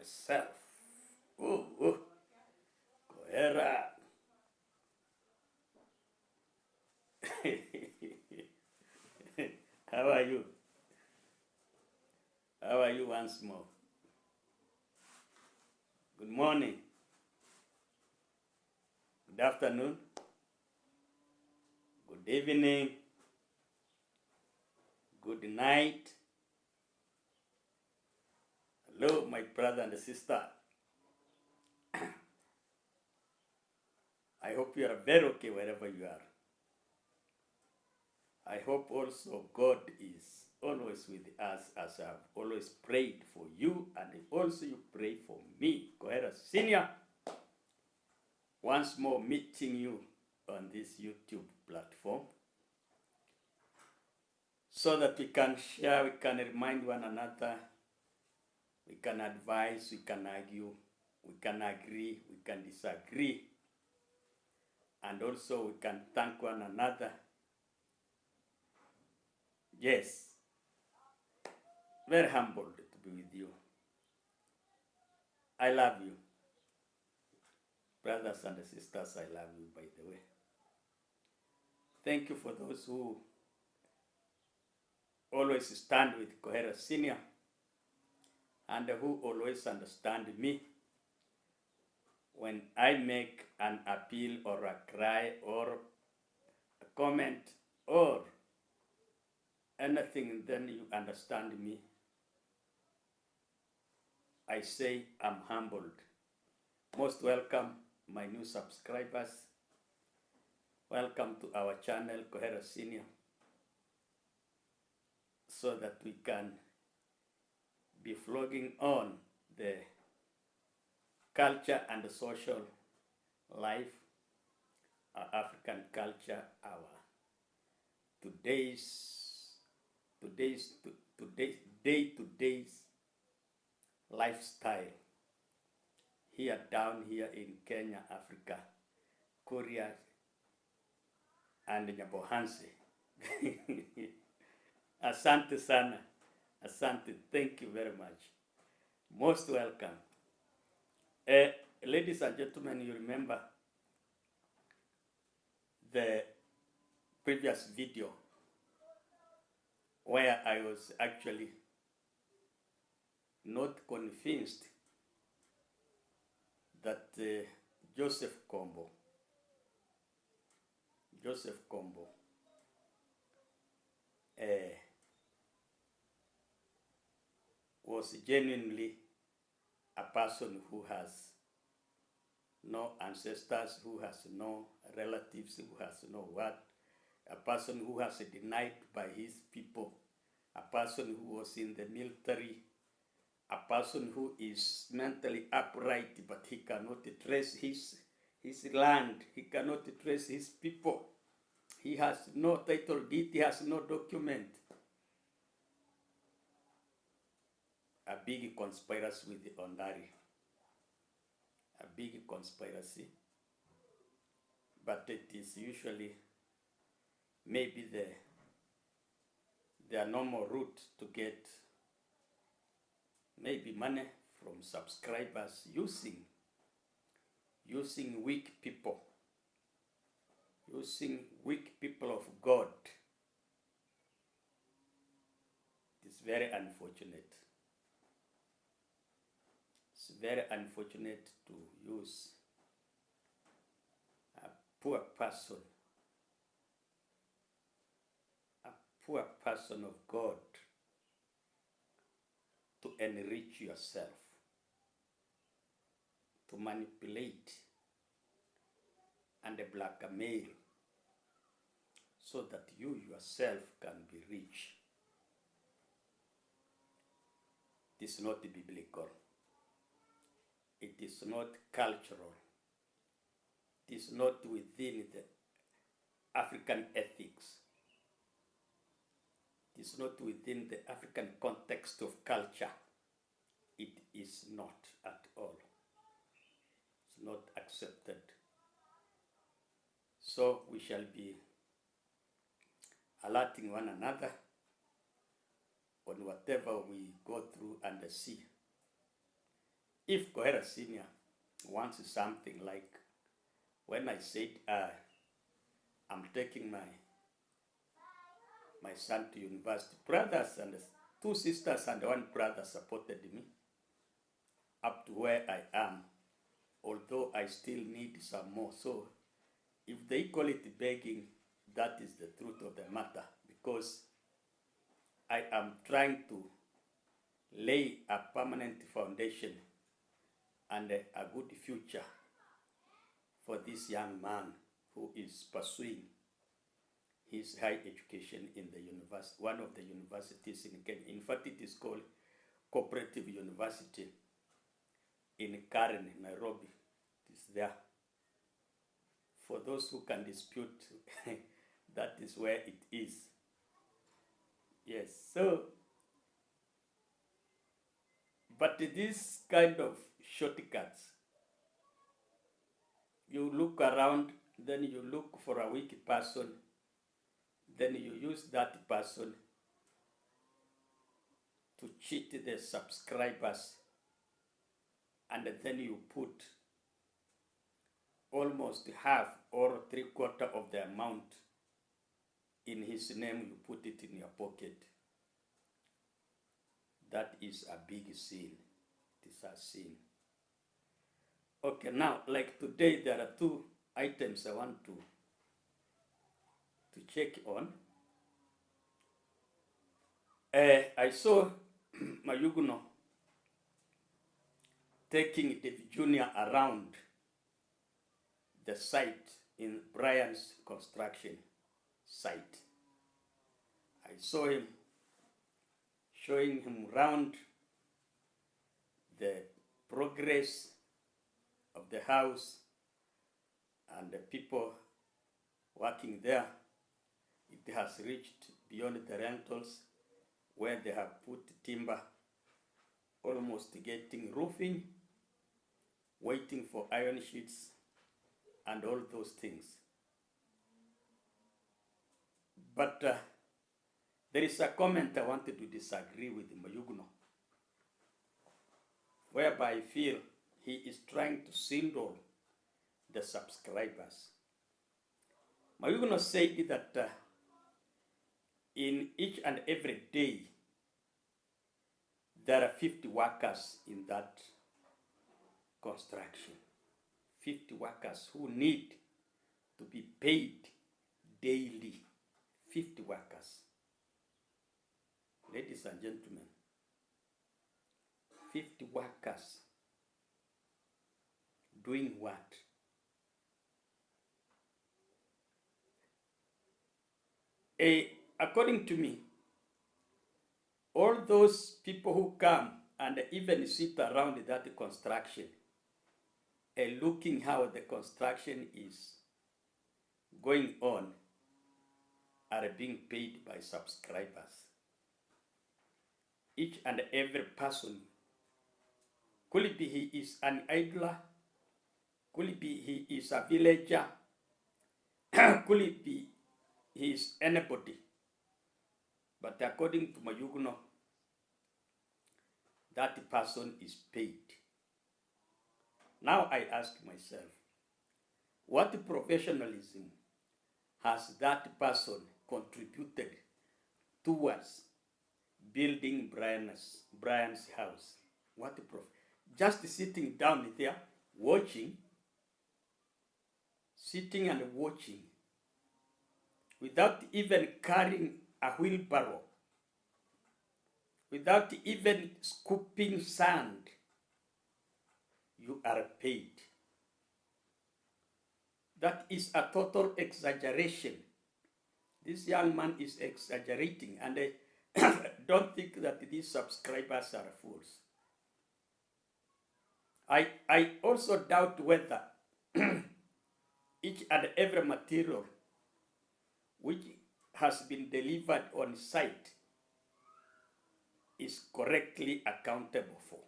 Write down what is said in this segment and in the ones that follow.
myself. Oh, Cohera. How are you? How are you once more? Good morning. Good afternoon. Good evening. Good night. Hello, my brother and sister. I hope you are very okay wherever you are. I hope also God is always with us as I've always prayed for you, and also you pray for me, Kohera Senior. Once more meeting you on this YouTube platform so that we can share, we can remind one another, we can advise, we can argue, we can agree, we can disagree, and also we can thank one another. Yes, very humbled to be with you. I love you. Brothers and sisters, I love you, by the way. Thank you for those who always stand with Kohera Senior and who always understand me when I make an appeal or a cry or a comment or anything, then you understand me. I say I'm humbled. Most welcome, my new subscribers. Welcome to our channel, Kohera Senior, so that we can be flogging on the culture and the social life, our African culture, our today's day-to-day lifestyle here down here in Kenya, Africa, Korea, and Nyabohansi. Asante sana. Asante. Thank you very much. Most welcome. Ladies and gentlemen, you remember the previous video where I was actually not convinced that Joseph Kombo was genuinely a person who has no ancestors, who has no relatives, who has no what, a person who has denied by his people, a person who was in the military, a person who is mentally upright, but he cannot trace his land, he cannot trace his people, he has no title deed, he has no document. A big conspiracy with the Ondari. A big conspiracy. But it is usually maybe their normal route to get maybe money from subscribers using weak people of God. It's very unfortunate. It's very unfortunate to use a poor person of God to enrich yourself, to manipulate and blackmail so that you yourself can be rich. It is not biblical. It is not cultural. It is not within the African ethics. It is not within the African context of culture. It is not at all. It's not accepted. So we shall be alerting one another on whatever we go through and see. if Kohera Senior wants something like when I said I'm taking my son to university, brothers and 2 sisters and 1 brother supported me up to where I am, although I still need some more. So if they call it begging, that is the truth of the matter, because I am trying to lay a permanent foundation and a good future for this young man who is pursuing his high education in the university, one of the universities in Kenya. In fact, it is called Cooperative University in Karen, Nairobi. It is there. For those who can dispute, that is where it is. Yes, so, but this kind of shortcuts, you look around, then you look for a weak person, then you use that person to cheat the subscribers, and then you put almost half or 3/4 of the amount in his name, you put it in your pocket. That is a big sin. It is a sin. Okay, now, like today, there are 2 items I want to check on. I saw Mayuguno taking David Jr. around the site in Brian's construction site. I saw him showing him around the progress of the house and the people working there. It has reached beyond the rentals, where they have put timber, almost getting roofing, waiting for iron sheets, and all those things. But there is a comment I wanted to disagree with Mayuguno, whereby I feel he is trying to swindle the subscribers. Mayuguno said that in each and every day, there are 50 workers in that construction. 50 workers who need to be paid daily. 50 workers. Ladies and gentlemen, 50 workers doing what? According to me, all those people who come and even sit around that construction looking how the construction is going on are being paid by subscribers. Each and every person, could it be he is an idler, could it be he is a villager, could it be he is anybody. But according to Mayuguno, that person is paid. Now I ask myself, what professionalism has that person contributed towards building Brian's house? What just sitting down there, watching, sitting and watching, without even carrying a wheelbarrow, without even scooping sand, you are paid. That is a total exaggeration. This young man is exaggerating, and I don't think that these subscribers are fools. I also doubt whether each and every material which has been delivered on site is correctly accountable for.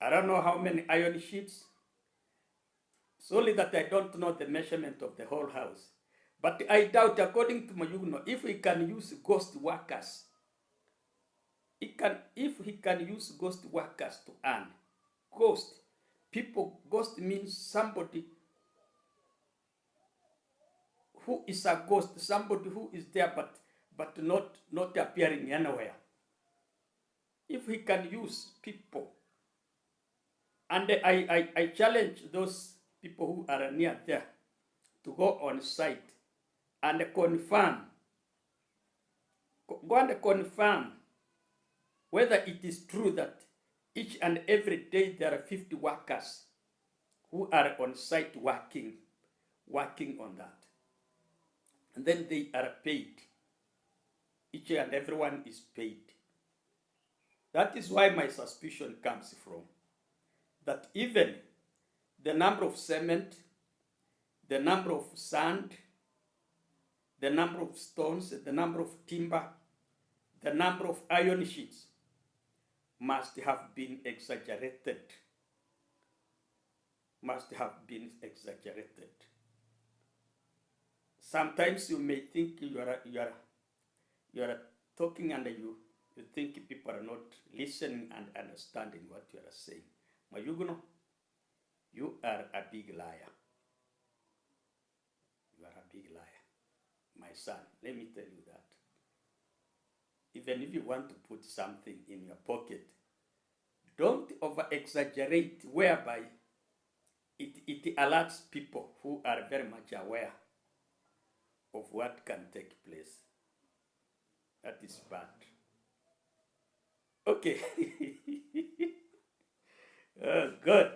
I don't know how many iron sheets. It's only that I don't know the measurement of the whole house. But I doubt, according to Mayuguno, if we can use ghost workers, if he can use ghost workers to earn. Ghost people, ghost means somebody who is a ghost, somebody who is there but not appearing anywhere. If he can use people, and I challenge those people who are near there to go on site and confirm, go and confirm whether it is true that each and every day there are 50 workers who are on site working on that. And then they are paid. Each and everyone is paid. That is why my suspicion comes from. That even the number of cement, the number of sand, the number of stones, the number of timber, the number of iron sheets must have been exaggerated. Must have been exaggerated. Sometimes you may think you are talking and you think people are not listening and understanding what you are saying. Mayuguno, you are a big liar. You are a big liar. My son, let me tell you that. Even if you want to put something in your pocket, don't over-exaggerate whereby it alerts people who are very much aware of what can take place. That is bad. Okay. Good.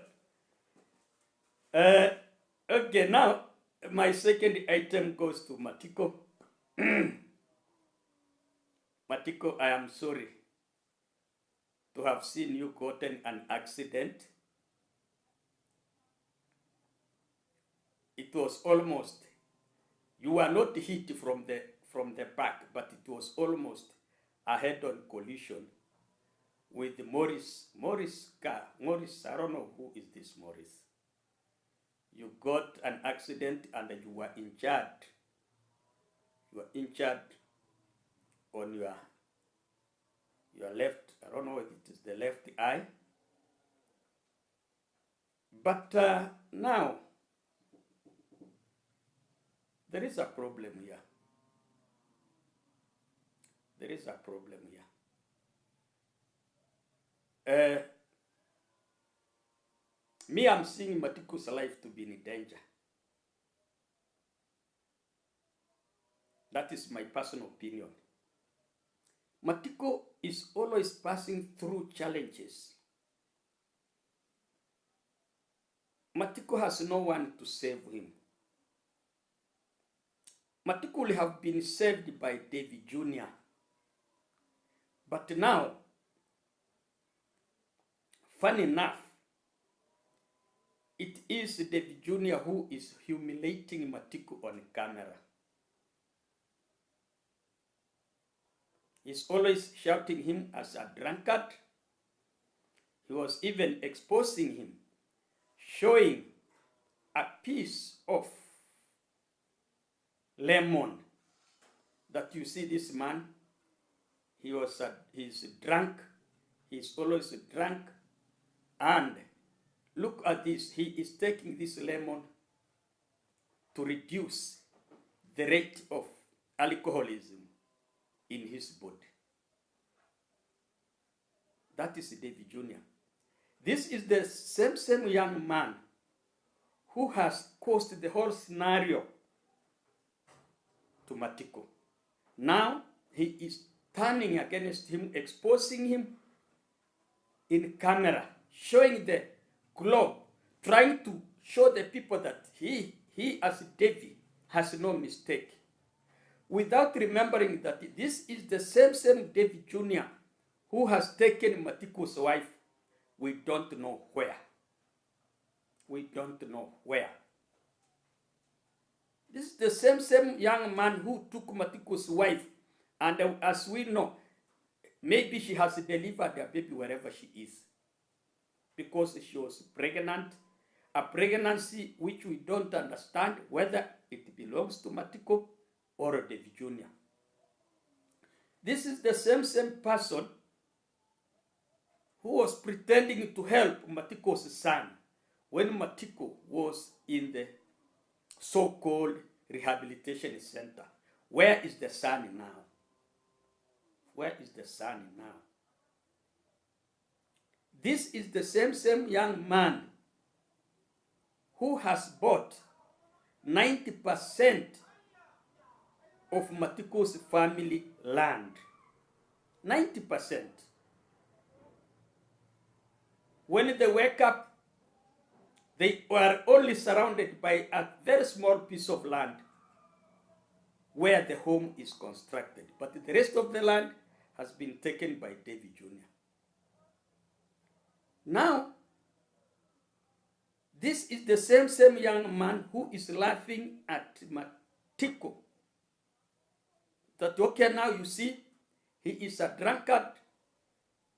Okay, now my second item goes to Matiko. Matiko, I am sorry to have seen you gotten an accident. It was almost, you were not hit from the back, but it was almost a head-on collision with Morris car. Morris, I don't know who is this Morris. You got an accident and you were injured. You were injured on your left, I don't know if it is the left eye. But now, there is a problem here. There is a problem here. Me, I'm seeing Matiko's life to be in danger. That is my personal opinion. Matiko is always passing through challenges. Matiko has no one to save him. Matiko will have been saved by David Jr. But now, funny enough, it is David Jr. who is humiliating Matiko on camera. He's always shouting him as a drunkard. He was even exposing him, showing a piece of lemon that you see this man. He's drunk. He's always drunk. And look at this. He is taking this lemon to reduce the rate of alcoholism in his body. That is David Jr. This is the same young man who has caused the whole scenario to Matiko. Now he is turning against him, exposing him in camera, showing the globe, trying to show the people that he as David has no mistake, without remembering that this is the same David Jr. who has taken Matiko's wife. We don't know where. We don't know where. This is the same young man who took Matiko's wife, and as we know, maybe she has delivered her baby wherever she is, because she was pregnant, a pregnancy which we don't understand whether it belongs to Matiko or David Jr. This is the same person who was pretending to help Matiko's son when Matiko was in the so-called rehabilitation center. Where is the son now? Where is the son now? This is the same young man who has bought 90% of Matiko's family land. 90%. When they wake up, they were only surrounded by a very small piece of land where the home is constructed. But the rest of the land has been taken by David Jr. Now, this is the same young man who is laughing at Matiko. That, okay, now you see, he is a drunkard.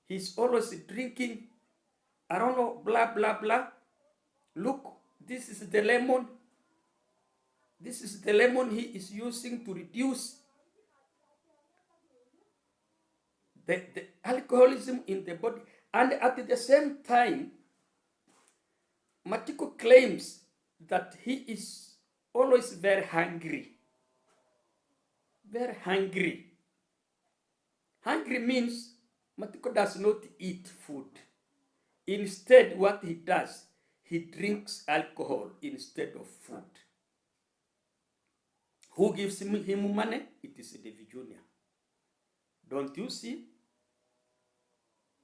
He's always drinking. I don't know, blah, blah, blah. Look, this is the lemon. This is the lemon he is using to reduce the alcoholism in the body. And at the same time, Matiko claims that he is always very hungry. Very hungry. Hungry means Matiko does not eat food. Instead, what he does, he drinks alcohol instead of food. Who gives him money? It is David Jr. Don't you see?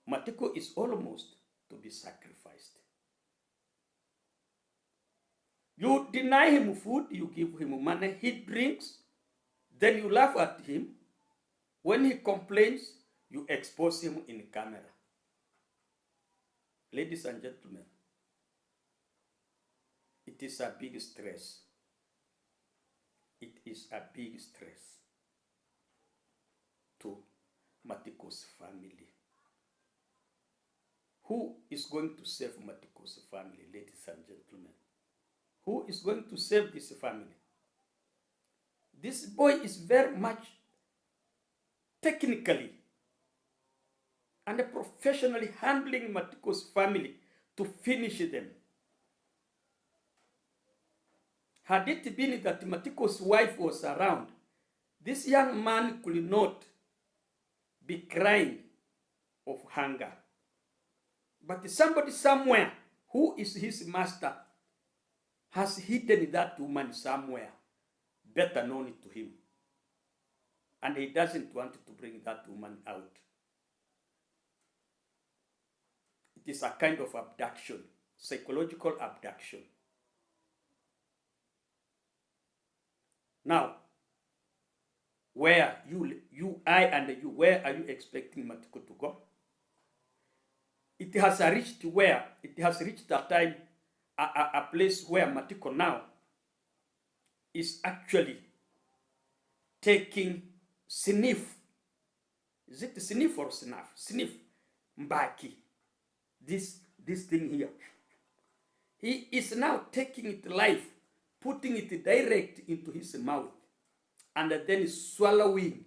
Matiko is almost to be sacrificed. You deny him food, you give him money, he drinks, then you laugh at him. When he complains, you expose him in camera. Ladies and gentlemen, it is a big stress. It is a big stress to Matiko's family. Who is going to save Matiko's family, ladies and gentlemen? Who is going to save this family? This boy is very much technically and professionally handling Matiko's family to finish them. Had it been that Matiko's wife was around, this young man could not be crying of hunger. But somebody somewhere who is his master has hidden that woman somewhere, better known to him. And he doesn't want to bring that woman out. It is a kind of abduction, psychological abduction. Now, where where are you expecting Matiko to go? It has reached a time, a place where Matiko now is actually taking sniff. Is it sniff or snuff? Sniff. Mbaki. This thing here. He is now taking it live, putting it direct into his mouth, and then swallowing,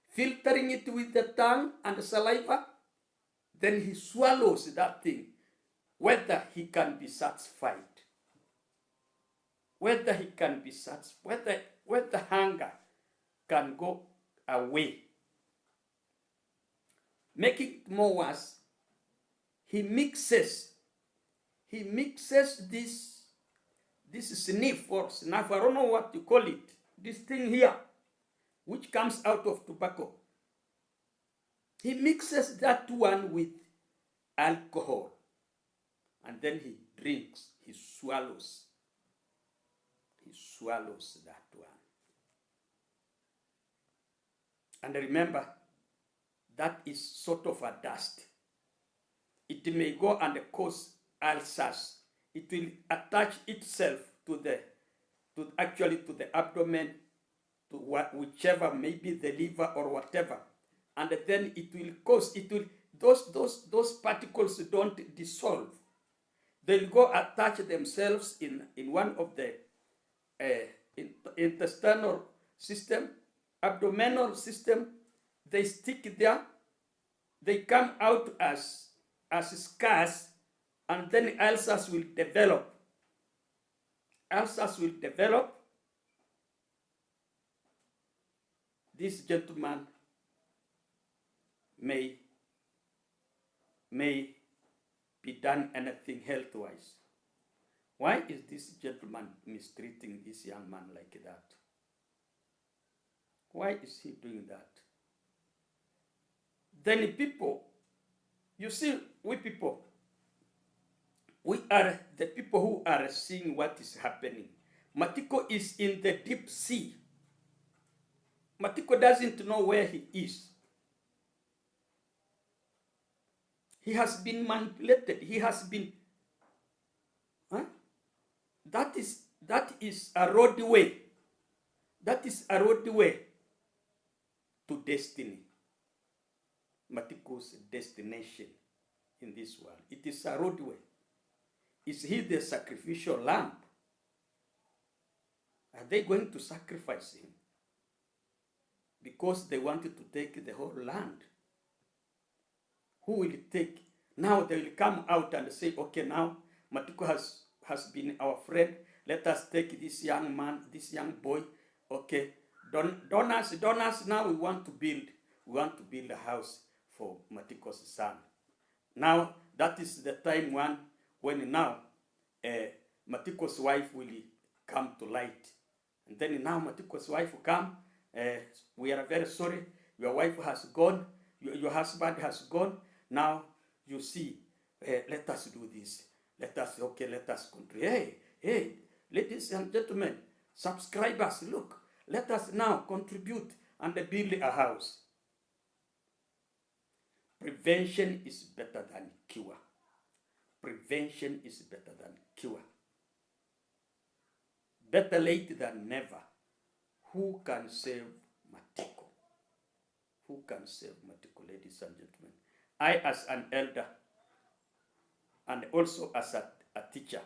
filtering it with the tongue and saliva. Then he swallows that thing, whether he can be satisfied, whether he can be satisfied, whether hunger can go away. Making it more worse, he mixes this sniff or snuff, I don't know what you call it, this thing here, which comes out of tobacco. He mixes that one with alcohol, and then he drinks, he swallows that one. And remember, that is sort of a dust. It may go and cause ulcers. It will attach itself to the abdomen, to whichever, maybe the liver or whatever. And then those particles don't dissolve. They'll go attach themselves in one of the intestinal system, abdominal system. They stick there. They come out as as scarce, and then ulcers will develop. Ulcers will develop. This gentleman may be done anything health-wise. Why is this gentleman mistreating this young man like that? Why is he doing that? Then people, you see, we people, we are the people who are seeing what is happening. Matiko is in the deep sea. Matiko doesn't know where he is. He has been manipulated. He has been, that is a roadway. That is a roadway to destiny. Matiko's destination in this world. It is a roadway. Is he the sacrificial lamb? Are they going to sacrifice him? Because they wanted to take the whole land. Who will take? Now they will come out and say, okay, now Matiko has been our friend. Let us take this young man, this young boy. Okay, donors. Now we want to build a house for Matiko's son. Now that is the time when now Matiko's wife will come to light. And then now Matiko's wife will come. We are very sorry. Your wife has gone. Your husband has gone. Now you see, let us do this. Let us contribute. Hey, ladies and gentlemen, subscribers, look. Let us now contribute and build a house. Prevention is better than cure. Prevention is better than cure. Better late than never. Who can save Matiko? Who can save Matiko, ladies and gentlemen? I, as an elder, and also as a teacher,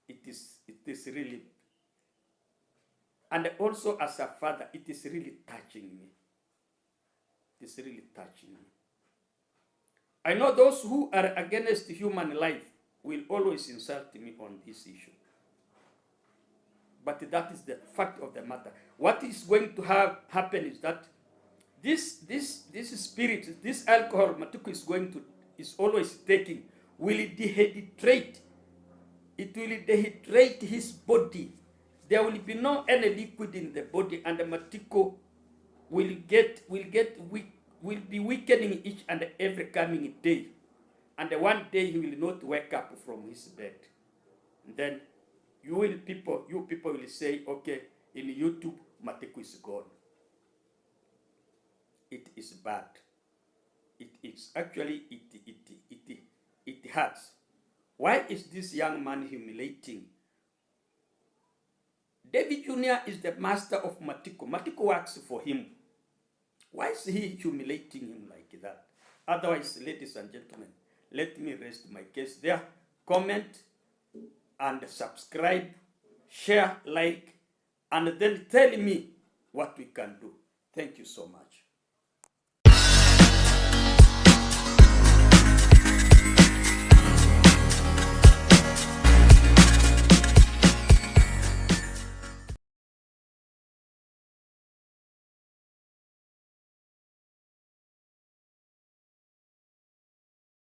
it is really, and also as a father, it is really touching me. It is really touching me. I know those who are against human life will always insult me on this issue. But that is the fact of the matter. What is going to happen is that this spirit, this alcohol Matiko is always taking, will dehydrate. It will dehydrate his body. There will be no any liquid in the body, and the Matiko will be weakening each and every coming day. And one day he will not wake up from his bed. And then you people will say, okay, in YouTube, Matiko is gone. It is bad. It is actually, it hurts. Why is this young man humiliating? David Jr. is the master of Matiko. Matiko works for him. Why is he humiliating him like that? Otherwise, ladies and gentlemen, let me rest my case there. Comment and subscribe, share, like, and then tell me what we can do. Thank you so much.